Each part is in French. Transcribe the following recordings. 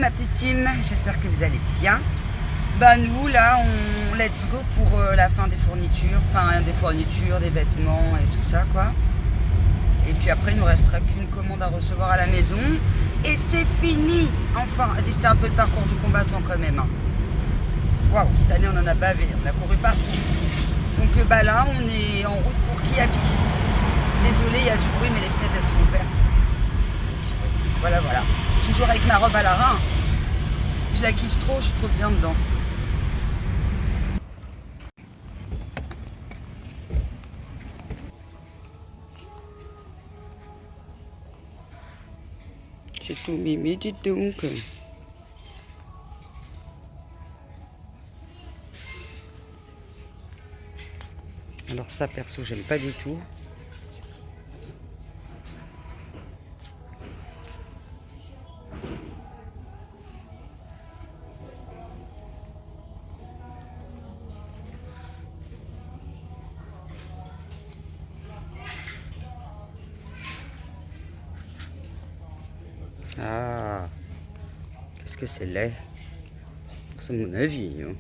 ma petite team, j'espère que vous allez bien. Bah nous là on let's go pour la fin des fournitures, des vêtements et tout ça quoi. Et puis après il nous restera qu'une commande à recevoir à la maison. Et c'est fini. Enfin, c'était un peu le parcours du combattant quand même. Waouh, cette année on en a bavé, on a couru partout. Donc bah là on est en route pour Kiabi. Désolé, il y a du bruit mais les fenêtres elles sont ouvertes. Donc, voilà. Toujours avec ma robe à la rein. Je la kiffe trop, je suis trop bien dedans. C'est tout mimi, dites donc. Alors ça perso j'aime pas du tout. Ah, qu'est-ce que c'est laid. C'est mon avis. Hein.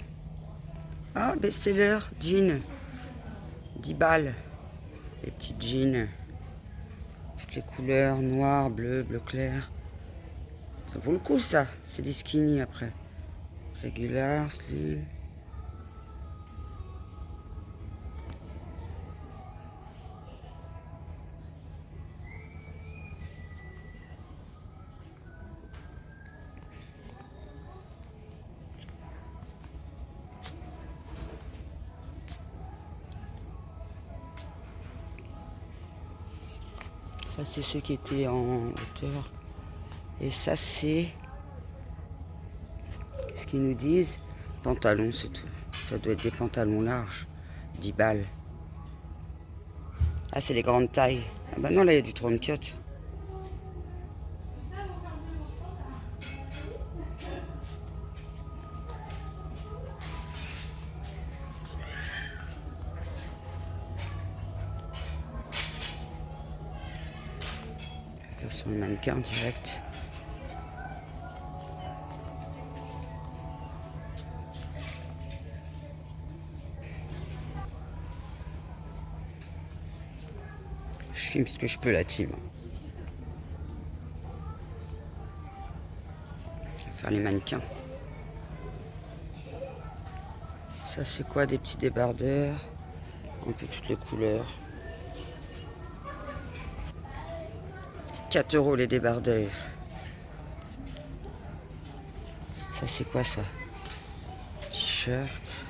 Ah, best-seller, jean. 10 balles. Les petits jeans. Toutes les couleurs, noir, bleu, bleu clair. Ça vaut le coup ça. C'est des skinny après. Régular, slim. Ça c'est ceux qui étaient en hauteur. Et ça c'est... Qu'est-ce qu'ils nous disent? Pantalon, c'est tout. Ça doit être des pantalons larges. 10 balles. Ah, c'est les grandes tailles. Ah bah non, là il y a du 34. Faire sur le mannequin direct. Je filme ce que je peux la team. Faire les mannequins. Ça c'est quoi? Des petits débardeurs. Un peu toutes les couleurs. 4 € les débardeurs. Ça c'est quoi ça? T-shirt.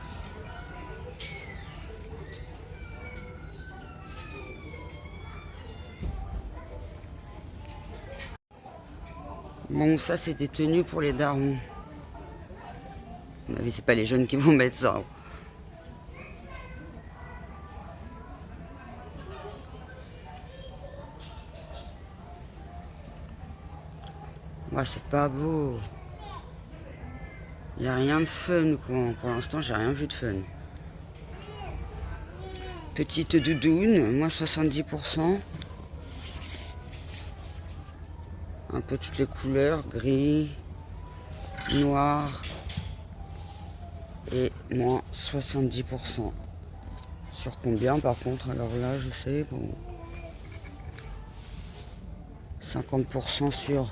Bon, ça c'est des tenues pour les darons. À mon avis, c'est pas les jeunes qui vont mettre ça. Moi, c'est pas beau. Il n'y a rien de fun, quoi. Pour l'instant, j'ai rien vu de fun. Petite doudoune, moins 70%. Un peu toutes les couleurs, gris, noir et moins 70%. Sur combien par contre? Alors là, je sais, bon. 50% sur...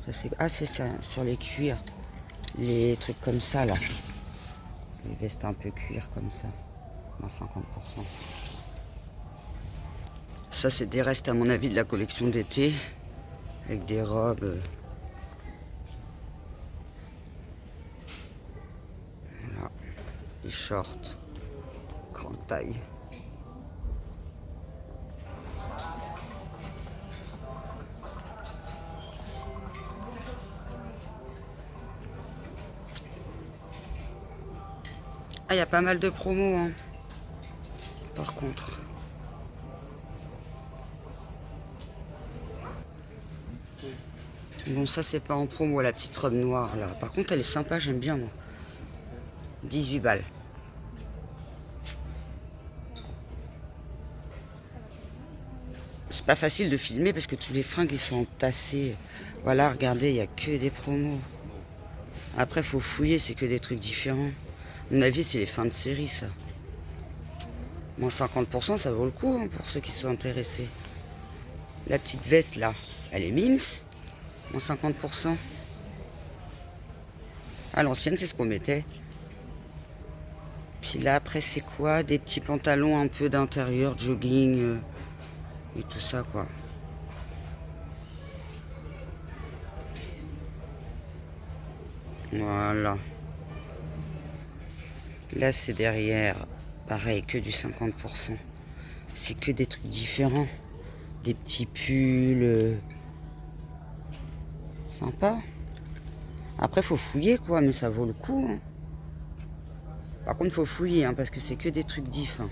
Ça, c'est... Ah, c'est ça, sur les cuirs. Les trucs comme ça, là. Les vestes un peu cuir comme ça. Moins 50%. Ça, c'est des restes, à mon avis, de la collection d'été. Avec des robes. Voilà. Les shorts. Grande taille. Ah, il y a pas mal de promos, hein. Par contre. Bon, ça, c'est pas en promo, la petite robe noire, là. Par contre, elle est sympa, j'aime bien, moi. 18 balles. C'est pas facile de filmer parce que tous les fringues, ils sont entassés. Voilà, regardez, il n'y a que des promos. Après, faut fouiller, c'est que des trucs différents. À mon avis, c'est les fins de série, ça. Moins 50%, ça vaut le coup hein, pour ceux qui sont intéressés. La petite veste, là, elle est Mims. Moins 50%. À l'ancienne, c'est ce qu'on mettait. Puis là, après, c'est quoi? Des petits pantalons un peu d'intérieur, jogging et tout ça, quoi. Voilà. Là, c'est derrière. Pareil, que du 50%. C'est que des trucs différents. Des petits pulls. Sympa. Après, faut fouiller, quoi, mais ça vaut le coup. Hein. Par contre, faut fouiller, hein, parce que c'est que des trucs diff. Hein.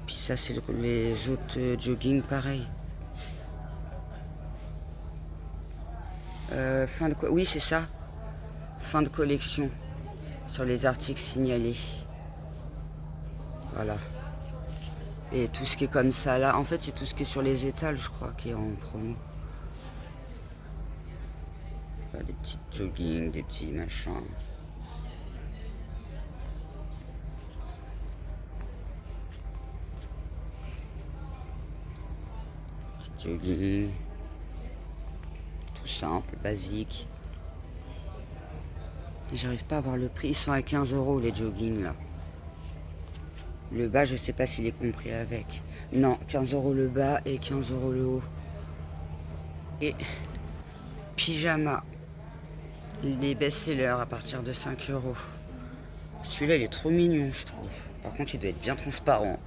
Puis ça, c'est les autres jogging, pareil. Fin de oui, c'est ça. Fin de collection. Sur les articles signalés. Voilà. Et tout ce qui est comme ça, là, en fait, c'est tout ce qui est sur les étals, je crois, qui est en promo. Des petits jogging, des petits machins. Petit jogging. Tout simple, basique. Et j'arrive pas à voir le prix. Ils sont à 15 € les joggings là. Le bas, je sais pas s'il est compris avec. Non, 15 € le bas et 15 € le haut. Et pyjama. Les best-sellers à partir de 5 €. Celui-là, il est trop mignon, je trouve. Par contre, il doit être bien transparent.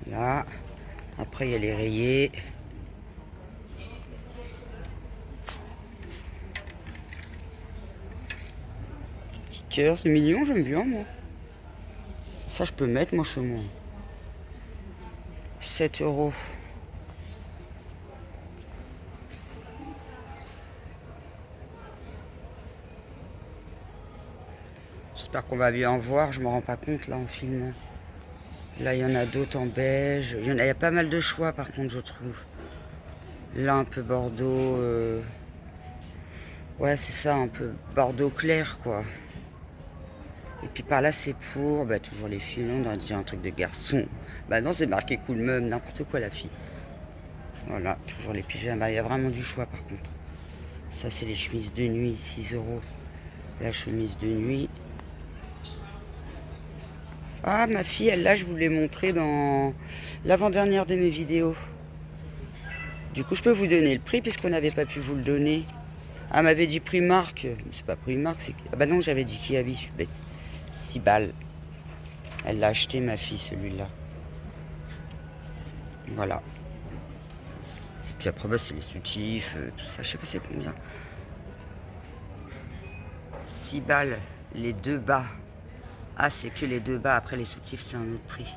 Là. Après, il y a les rayés. Petit cœur, c'est mignon, j'aime bien, moi. Ça, je peux mettre, moi, chez moi. 7 €. J'espère qu'on va bien voir, je me rends pas compte là en filmant. Là il y en a d'autres en beige. Il y a pas mal de choix par contre je trouve. Là un peu bordeaux. Ouais c'est ça, un peu bordeaux clair quoi. Et puis par là c'est pour toujours les filles. Là on aurait dit un truc de garçon. Bah non c'est marqué cool mum, n'importe quoi la fille. Voilà, toujours les pyjamas. Il y a vraiment du choix par contre. Ça c'est les chemises de nuit, 6 €. La chemise de nuit. Ah, ma fille, elle là, je vous l'ai montré dans l'avant-dernière de mes vidéos. Du coup, je peux vous donner le prix puisqu'on n'avait pas pu vous le donner. Ah, elle m'avait dit Primark. C'est pas Primark, c'est... Ah bah non, j'avais dit Kiabi, je suis bête. 6 balles. Elle l'a acheté, ma fille, celui-là. Voilà. Puis après, c'est les soutifs, tout ça. Je sais pas c'est combien. 6 balles, les deux bas. Ah, c'est que les deux bas. Après, les soutifs, c'est un autre prix.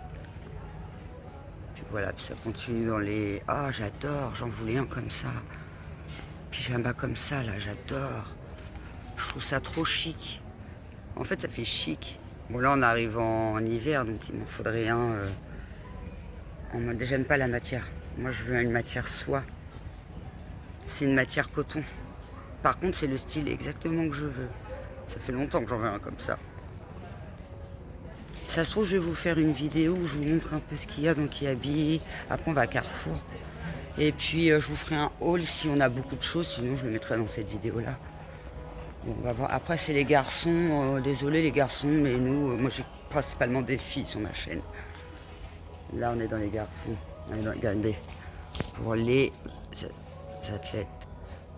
Puis voilà, puis ça continue dans les... Ah, j'adore, j'en voulais un comme ça. Pyjama comme ça, là, j'adore. Je trouve ça trop chic. En fait, ça fait chic. Bon, là, on arrive en hiver, donc il m'en faudrait un... en mode, j'aime pas la matière. Moi, je veux une matière soie. C'est une matière coton. Par contre, c'est le style exactement que je veux. Ça fait longtemps que j'en veux un comme ça. Ça se trouve, je vais vous faire une vidéo où je vous montre un peu ce qu'il y a dans Kiabi. Après, on va à Carrefour. Et puis, je vous ferai un haul si on a beaucoup de choses. Sinon, je le mettrai dans cette vidéo-là. Bon, on va voir. Après, c'est les garçons. Désolé, les garçons, mais nous, moi, j'ai principalement des filles sur ma chaîne. Là, on est dans les garçons. Regardez. Pour les athlètes.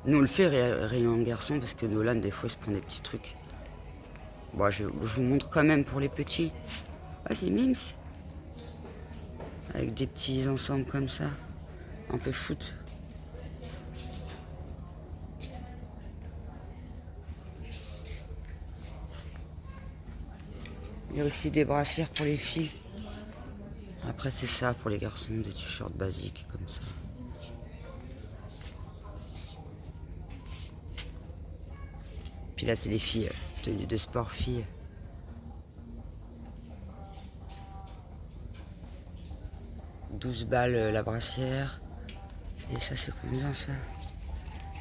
Nous, on le fait rayon de garçons parce que Nolan, des fois, il se prend des petits trucs. Bon, je vous montre quand même pour les petits. Ah, c'est Mims. Avec des petits ensembles comme ça. Un peu foot. Il y a aussi des brassières pour les filles. Après, c'est ça pour les garçons, des t-shirts basiques comme ça. Puis là, c'est les filles, tenues de sport filles. « 12 balles la brassière. Et ça, c'est combien ça?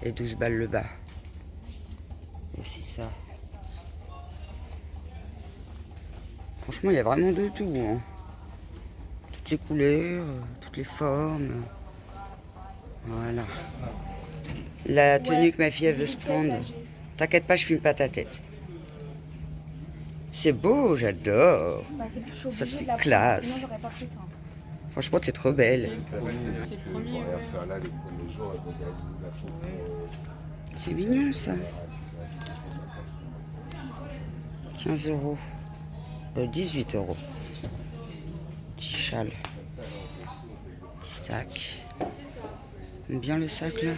Et 12 balles le bas. Aussi ça. Franchement, il y a vraiment de tout. Hein. Toutes les couleurs, toutes les formes. Voilà. La tenue que ma fille elle veut se prendre. T'inquiète pas, je filme pas ta tête. C'est beau, j'adore. Ça fait classe. Franchement, t'es trop belle. C'est mignon ça. 15 €. 18 €. Petit châle. Petit sac. T'aimes bien le sac là?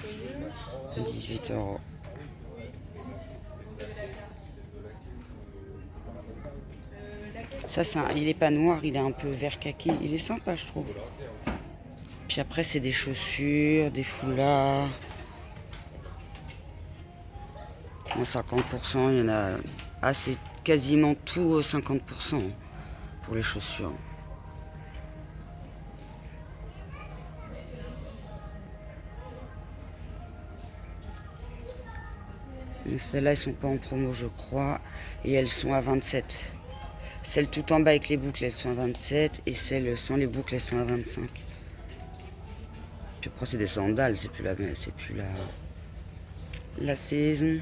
18 €. Ça, il est pas noir, il est un peu vert kaki. Il est sympa, je trouve. Puis après, c'est des chaussures, des foulards. En 50%, il y en a. Ah, c'est quasiment tout 50% pour les chaussures. Celles-là, elles sont pas en promo, je crois. Et elles sont à 27. Celles tout en bas avec les boucles, elles sont à 27. Et celles sans les boucles, elles sont à 25. Puis après, c'est des sandales, c'est plus la saison.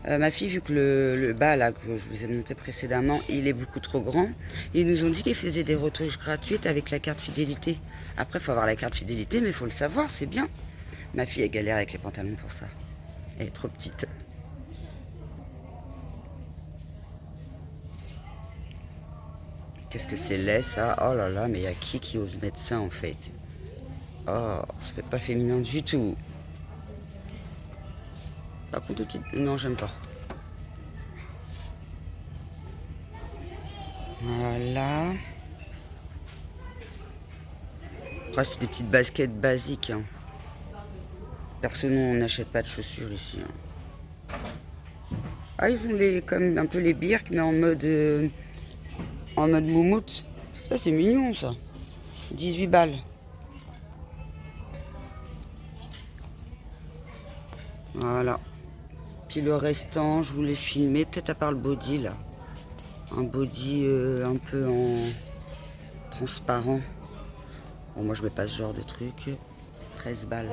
Ma fille, vu que le bas là, que je vous ai montré précédemment, il est beaucoup trop grand, ils nous ont dit qu'ils faisaient des retouches gratuites avec la carte fidélité. Après, il faut avoir la carte fidélité, mais il faut le savoir, c'est bien. Ma fille, elle galère avec les pantalons pour ça. Elle est trop petite. Qu'est-ce que c'est laid ça? Oh là là, mais il y a qui ose mettre ça en fait? Oh, ça fait pas féminin du tout. Par contre, non, j'aime pas. Voilà. Après, c'est des petites baskets basiques. Hein. Perso, nous, on n'achète pas de chaussures ici. Hein. Ah, ils ont comme un peu les birks, mais en mode moumoute. Ça, c'est mignon, ça. 18 balles. Voilà. Puis le restant, je voulais filmer, peut-être à part le body, là. Un body un peu en transparent. Bon, moi, je mets pas ce genre de truc. 13 balles.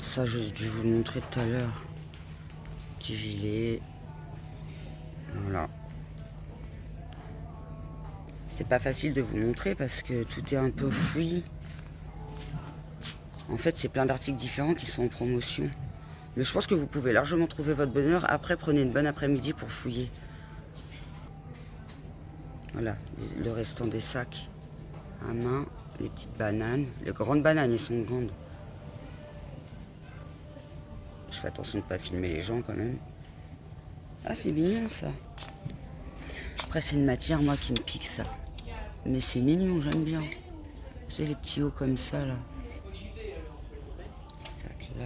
Ça, j'ai dû vous le montrer tout à l'heure. Petit gilet. Voilà. C'est pas facile de vous montrer parce que tout est un peu fouillis. En fait, c'est plein d'articles différents qui sont en promotion. Mais je pense que vous pouvez largement trouver votre bonheur. Après, prenez une bonne après-midi pour fouiller. Voilà, le restant des sacs à main. Les petites bananes. Les grandes bananes, elles sont grandes. Je fais attention de ne pas filmer les gens quand même. Ah, c'est mignon ça. Après, c'est une matière, moi, qui me pique ça. Mais c'est mignon, j'aime bien. C'est les petits hauts comme ça, là. Petit sac là.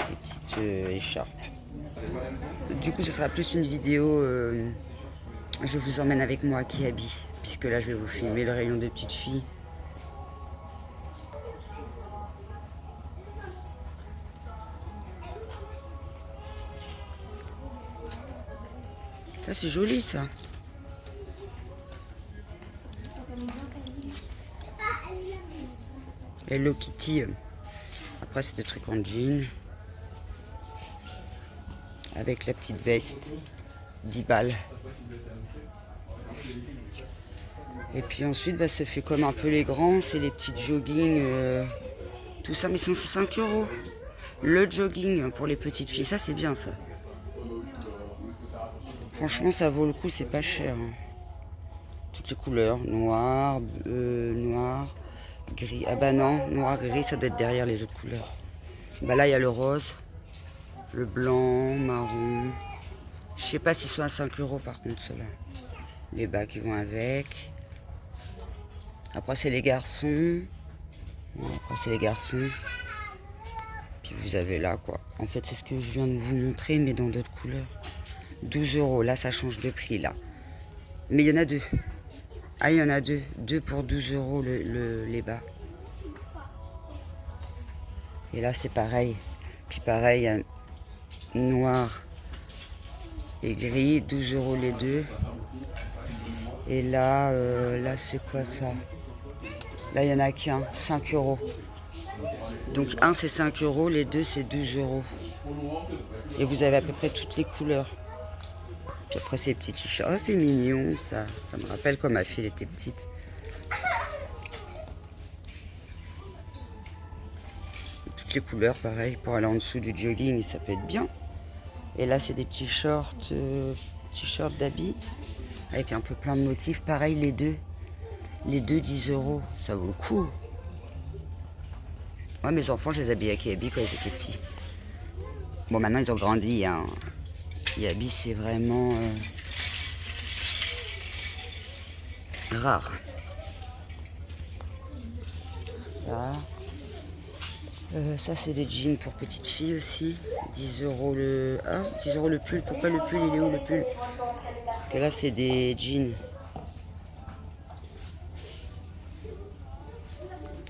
Les petites écharpes. Du coup, ce sera plus une vidéo. Je vous emmène avec moi à Kiabi. Puisque là, je vais vous filmer le rayon des petites filles. Ça, c'est joli, ça. Hello Kitty. Après, c'est des trucs en jean. Avec la petite veste. 10 balles. Et puis ensuite, bah, ça fait comme un peu les grands. C'est les petites jogging. Tout ça, mais c'est 5 €. Le jogging pour les petites filles. Ça, c'est bien, ça. Franchement, ça vaut le coup. C'est pas cher. Hein. Toutes les couleurs. Noir, noir. Gris. Ah bah non, noir, gris, ça doit être derrière les autres couleurs. Bah là, il y a le rose, le blanc, marron. Je sais pas s'ils sont à 5 € par contre, ceux-là. Les bas qui vont avec. Après, c'est les garçons. Après, c'est les garçons. Puis vous avez là, quoi. En fait, c'est ce que je viens de vous montrer, mais dans d'autres couleurs. 12 €. Là, ça change de prix, là. Mais il y en a deux. Ah, il y en a deux. Deux pour 12 € les bas. Et là, c'est pareil. Puis pareil, il y a noir et gris, 12 € les deux. Et là, là c'est quoi ça? Là, il n'y en a qu'un, 5 €. Donc un c'est 5 €, les deux c'est 12 €. Et vous avez à peu près toutes les couleurs. Puis après ces petits t-shirts. Oh, c'est mignon ça. Ça me rappelle quand ma fille était petite. Toutes les couleurs pareil pour aller en dessous du jogging, ça peut être bien. Et là c'est des petits shorts, t-shirts d'habits avec un peu plein de motifs. Pareil les deux. Les deux 10 €. Ça vaut le coup. Moi mes enfants je les habillais à Kiabi quand ils étaient petits. Bon maintenant ils ont grandi. Hein. Kiabi c'est vraiment rare. Ça. Ça c'est des jeans pour petites filles aussi. 10 € le. Ah, 10 € le pull. Pourquoi le pull? Il est où le pull? Parce que là c'est des jeans.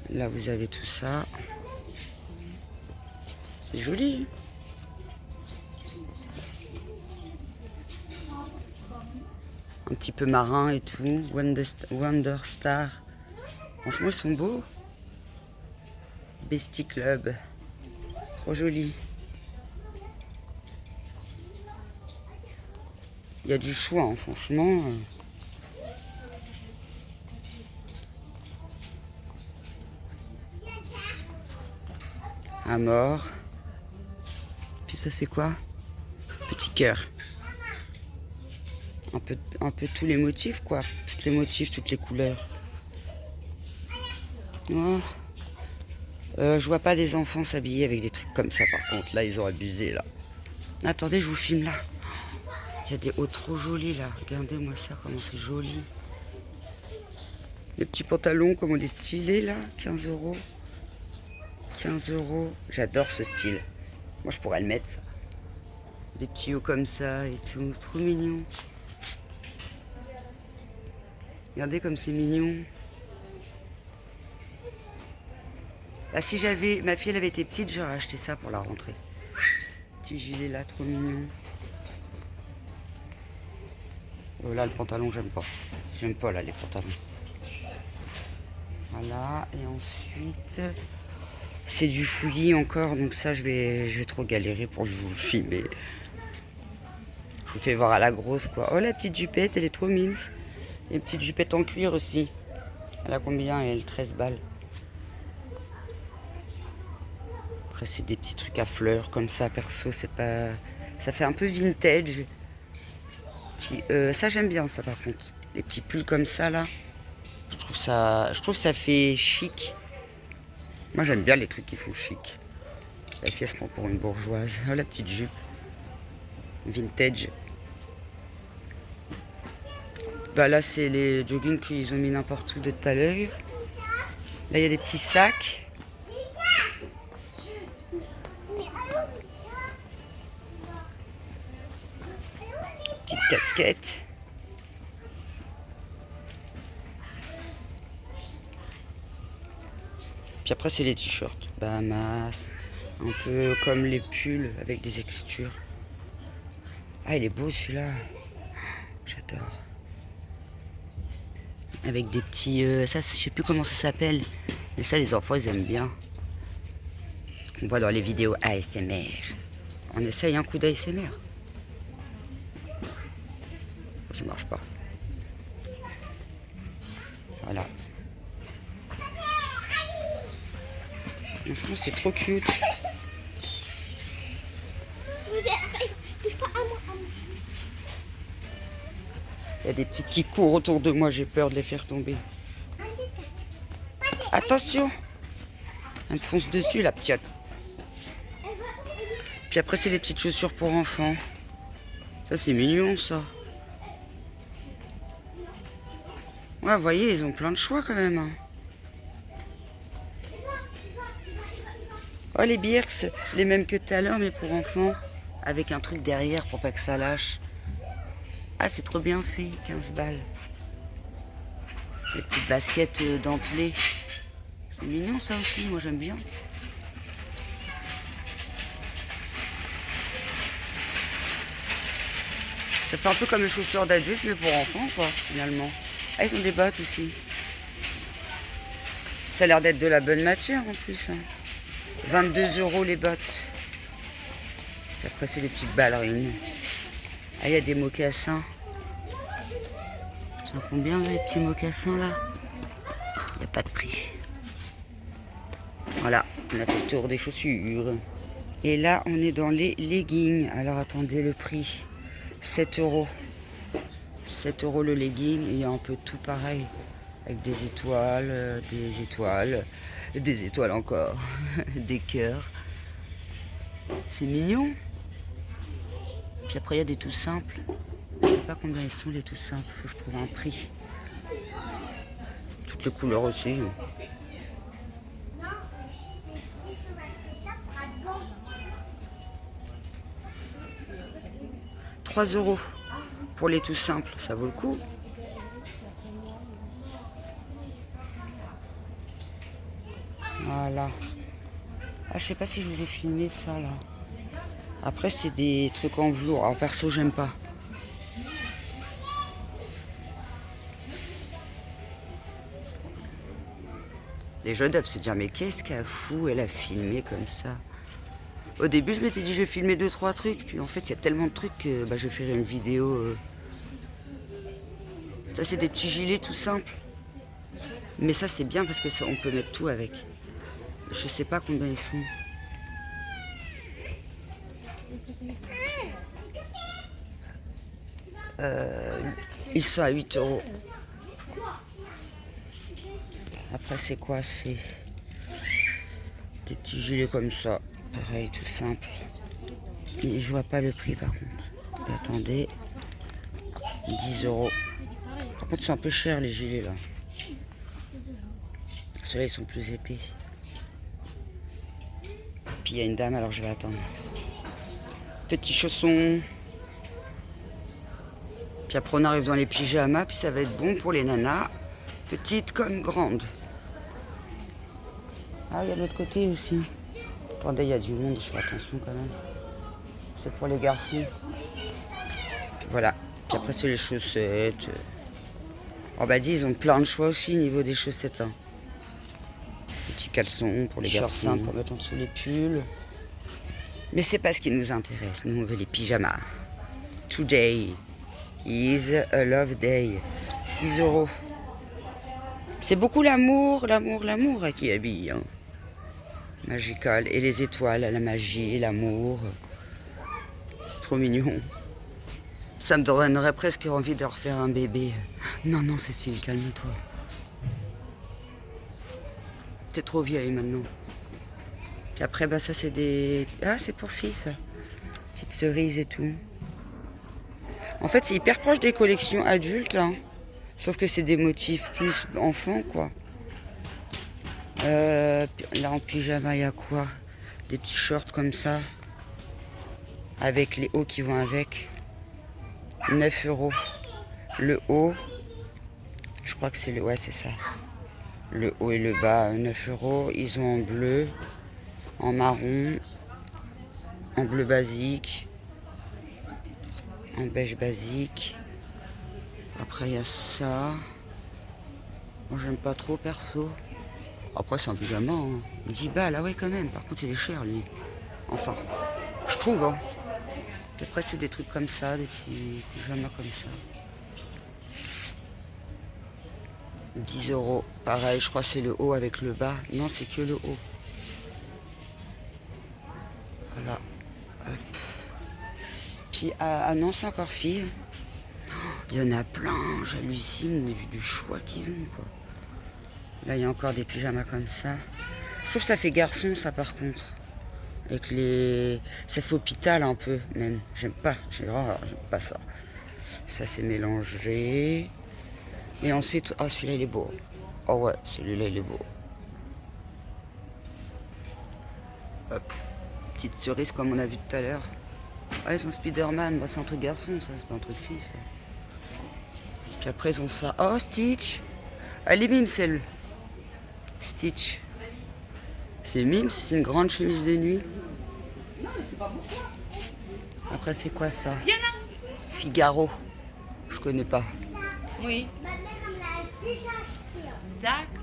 Là vous avez tout ça. C'est joli. Un petit peu marin et tout. Wonder Star. Franchement ils sont beaux. Bestie Club. Trop joli. Il y a du choix, hein, franchement. À mort. Puis ça c'est quoi? Petit cœur. Un peu tous les motifs quoi. Tous les motifs, toutes les couleurs. Oh. Je vois pas des enfants s'habiller avec des trucs comme ça par contre. Là ils ont abusé là. Attendez, je vous filme là. Il y a des hauts trop jolis là. Regardez-moi ça, comment c'est joli. Les petits pantalons, comment on est stylés là. 15 €. 15 €. J'adore ce style. Moi je pourrais le mettre ça. Des petits hauts comme ça et tout. Trop mignon. Regardez comme c'est mignon. Là, si j'avais, ma fille elle avait été petite, j'aurais acheté ça pour la rentrée. Petit gilet là, trop mignon. Là, le pantalon, j'aime pas. J'aime pas là les pantalons. Voilà, et ensuite, c'est du fouillis encore, donc ça, je vais trop galérer pour vous le filmer. Je vous fais voir à la grosse quoi. Oh, la petite jupette, elle est trop mince. Et une petite jupette en cuir aussi. Elle a combien? Elle 13 balles. Après c'est des petits trucs à fleurs comme ça, perso c'est pas. Ça fait un peu vintage. Ça j'aime bien ça par contre. Les petits pulls comme ça là. Je trouve ça fait chic. Moi j'aime bien les trucs qui font chic. La fille elle se prend pour une bourgeoise. Oh la petite jupe. Vintage. Bah là c'est les joggings qu'ils ont mis n'importe où de tout à l'heure. Là il y a des petits sacs. Petite casquette. Puis après c'est les t-shirts. Bahamas. Un peu comme les pulls avec des écritures. Ah il est beau celui-là. J'adore. Avec des petits... ça je sais plus comment ça s'appelle. Mais ça les enfants ils aiment bien. On voit dans les vidéos ASMR. On essaye un coup d'ASMR. Ça marche pas. Voilà. Franchement, c'est trop cute. Il y a des petites qui courent autour de moi, j'ai peur de les faire tomber. Attention! Elle me fonce dessus, la petite. Puis après, c'est les petites chaussures pour enfants. Ça, c'est mignon, ça. Ouais, vous voyez, ils ont plein de choix quand même. Hein. Oh, les Birks, les mêmes que tout à l'heure, mais pour enfants. Avec un truc derrière pour pas que ça lâche. Ah, c'est trop bien fait, 15 balles. Les petites baskets dentelées. C'est mignon ça aussi, moi j'aime bien. Ça fait un peu comme les chaussures d'adultes, mais pour enfants, quoi, finalement. Ah, ils ont des bottes aussi. Ça a l'air d'être de la bonne matière en plus. Hein. 22 € les bottes. Et après, c'est des petites ballerines. Ah, il y a des mocassins. Ça combien les petits mocassins là? Il n'y a pas de prix. Voilà, on a fait le tour des chaussures. Et là, on est dans les leggings. Alors attendez le prix. 7 €. 7 € le legging. Et il y a un peu tout pareil. Avec des étoiles, des étoiles encore, des cœurs. C'est mignon. Puis après, il y a des tout simples. Je ne sais pas combien ils sont les tout simples. Il faut que je trouve un prix. Toutes les couleurs aussi. 3 € pour les tout simples, ça vaut le coup. Voilà. Ah, je sais pas si je vous ai filmé ça là. Après, c'est des trucs en velours. Alors perso, j'aime pas. Les jeunes doivent se dire, mais qu'est-ce qu'elle fout, elle a filmé comme ça. Au début, je m'étais dit, je vais filmer 2-3 trucs. Puis en fait, il y a tellement de trucs que je vais faire une vidéo. Ça, c'est des petits gilets tout simples. Mais ça, c'est bien parce qu'on peut mettre tout avec. Je sais pas combien ils sont. Ils sont à 8 €. Après, c'est quoi? C'est des petits gilets comme ça. Pareil, tout simple. Et je vois pas le prix par contre. Attendez. 10 €. Par contre, c'est un peu cher les gilets là. Ceux-là, ils sont plus épais. Puis il y a une dame, alors je vais attendre. Petits chaussons. Puis après, on arrive dans les pyjamas. Puis ça va être bon pour les nanas. Petites comme grandes. Ah, il y a l'autre côté aussi. Attendez, il y a du monde, je fais attention quand même. C'est pour les garçons. Voilà. Puis après, c'est les chaussettes. Oh bah dis, ils ont plein de choix aussi au niveau des chaussettes. Hein. Petits caleçons pour les garçons. Shorts pour mettre en dessous les pulls. Mais c'est pas ce qui nous intéresse. Nous, on veut les pyjamas. Today is a love day. 6 €. C'est beaucoup l'amour qui habille. Hein. Magical. Et les étoiles, la magie, l'amour. C'est trop mignon. Ça me donnerait presque envie de refaire un bébé. Non, non, Cécile, calme-toi. T'es trop vieille maintenant. Puis après, ça c'est des... Ah, c'est pour filles, ça. Petites cerises et tout. En fait, c'est hyper proche des collections adultes. Hein. Sauf que c'est des motifs plus enfants, quoi. Là, en pyjama, il y a quoi? Des petits shorts comme ça. Avec les hauts qui vont avec. 9 €. Le haut, je crois que c'est le... Ouais, c'est ça. Le haut et le bas, 9 €. Ils ont en bleu, en marron, en bleu basique, en beige basique. Après, il y a ça. Moi, j'aime pas trop, perso. Après, c'est un pyjama. Hein. 10 balles, ah ouais, quand même. Par contre, il est cher, lui. Enfin, je trouve, hein. Et après, c'est des trucs comme ça, des petits pyjamas comme ça. 10 €. Pareil, je crois que c'est le haut avec le bas. Non, c'est que le haut. Voilà. Hop. Puis, ah non, c'est encore fille. Il y en a plein, j'hallucine du choix qu'ils ont, quoi. Là, il y a encore des pyjamas comme ça. Je trouve que ça fait garçon, ça, par contre. Avec les... Ça fait hôpital, un peu, même. J'aime pas. J'aime pas ça. Ça, c'est mélangé. Et ensuite... Ah, celui-là, il est beau. Oh ouais, celui-là, il est beau. Hop. Petite cerise, comme on a vu tout à l'heure. Ah, ils ont Spider-Man. C'est un truc garçon, ça. C'est pas un truc fille, ça. Puis après, ils ont ça. Oh, Stitch. Elle est Mims, elle. Stitch. C'est Mims, c'est une grande chemise de nuit. Après, c'est quoi ça? Figaro. Je connais pas. Oui.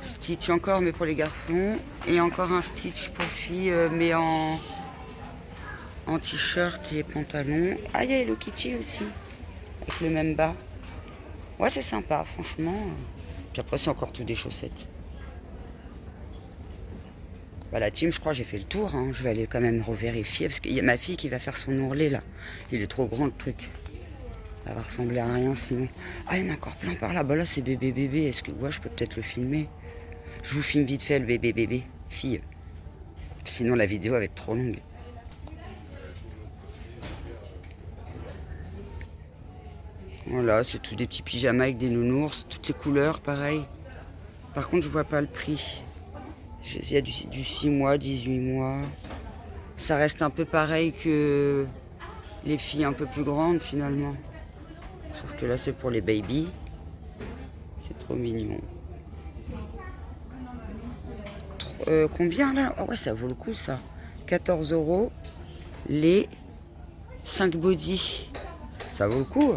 Stitch encore, mais pour les garçons. Et encore un Stitch pour filles, mais en t-shirt et pantalon. Ah, il y a Hello Kitty aussi. Avec le même bas. Ouais, c'est sympa, franchement. Puis après, c'est encore tout des chaussettes. Bah, la team, je crois, j'ai fait le tour. Hein. Je vais aller quand même revérifier. Parce qu'il y a ma fille qui va faire son ourlet, là. Il est trop grand, le truc. Ça va ressembler à rien, sinon. Ah, il y en a encore plein par là. Bah, là, c'est bébé. Est-ce que... Ouais, je peux peut-être le filmer. Je vous filme vite fait, le bébé. Fille. Sinon, la vidéo va être trop longue. Voilà, c'est tout des petits pyjamas avec des nounours. Toutes les couleurs, pareil. Par contre, je vois pas le prix. Il y a du 6 mois, 18 mois. Ça reste un peu pareil que les filles un peu plus grandes finalement. Sauf que là c'est pour les babies. C'est trop mignon. Combien là? Oh ouais, ça vaut le coup ça. 14 € les 5 body. Ça vaut le coup.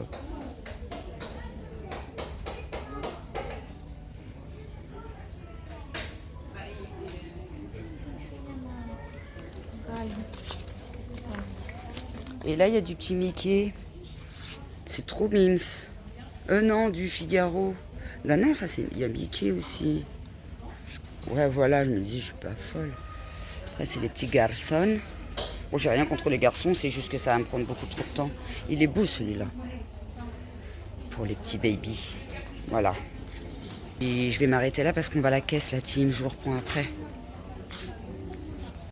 Et là, il y a du petit Mickey. C'est trop Mims. Non, du Figaro. Là, non, ça, c'est... Il y a Mickey aussi. Ouais, voilà, je me dis, je suis pas folle. Après, c'est les petits garçons. Bon, j'ai rien contre les garçons, c'est juste que ça va me prendre beaucoup trop de temps. Il est beau, celui-là. Pour les petits babies. Voilà. Et je vais m'arrêter là parce qu'on va à la caisse, la team. Je vous reprends après.